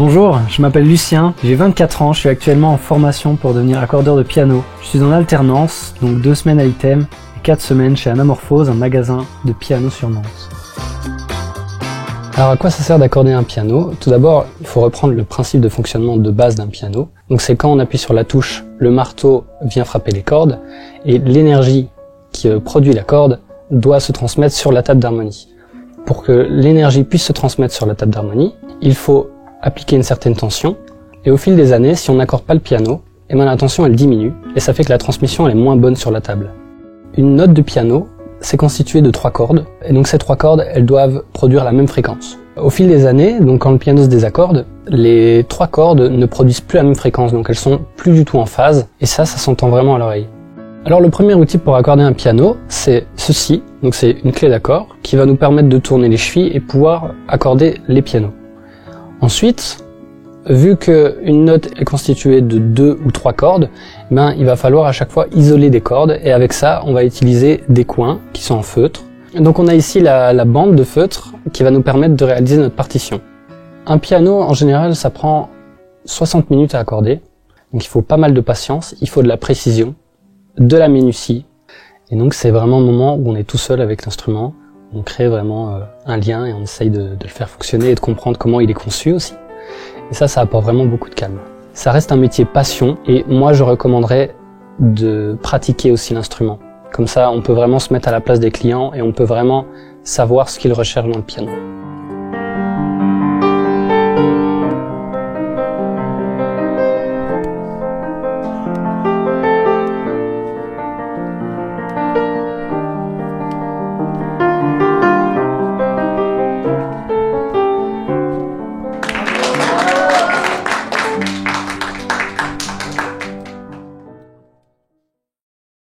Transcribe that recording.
Bonjour, je m'appelle Lucien, j'ai 24 ans, je suis actuellement en formation pour devenir accordeur de piano. Je suis en alternance, donc 2 semaines à Item et 4 semaines chez Anamorphose, un magasin de piano sur Nantes. Alors à quoi ça sert d'accorder un piano? Tout d'abord, il faut reprendre le principe de fonctionnement de base d'un piano. Donc c'est quand on appuie sur la touche, le marteau vient frapper les cordes et l'énergie qui produit la corde doit se transmettre sur la table d'harmonie. Pour que l'énergie puisse se transmettre sur la table d'harmonie, il faut appliquer une certaine tension, et au fil des années, si on n'accorde pas le piano, la tension elle diminue, et ça fait que la transmission elle est moins bonne sur la table. Une note de piano, c'est constitué de 3 cordes, et donc ces 3 cordes, elles doivent produire la même fréquence. Au fil des années, donc quand le piano se désaccorde, les 3 cordes ne produisent plus la même fréquence, donc elles sont plus du tout en phase, et ça s'entend vraiment à l'oreille. Alors le premier outil pour accorder un piano, c'est ceci, donc c'est une clé d'accord, qui va nous permettre de tourner les chevilles et pouvoir accorder les pianos. Ensuite, vu qu'une note est constituée de 2 ou 3 cordes, il va falloir à chaque fois isoler des cordes, et avec ça, on va utiliser des coins qui sont en feutre. Donc on a ici la bande de feutre qui va nous permettre de réaliser notre partition. Un piano, en général, ça prend 60 minutes à accorder, donc il faut pas mal de patience, il faut de la précision, de la minutie, et donc c'est vraiment le moment où on est tout seul avec l'instrument. On crée vraiment un lien et on essaye de le faire fonctionner et de comprendre comment il est conçu aussi. Et ça apporte vraiment beaucoup de calme. Ça reste un métier passion et moi je recommanderais de pratiquer aussi l'instrument. Comme ça on peut vraiment se mettre à la place des clients et on peut vraiment savoir ce qu'ils recherchent dans le piano.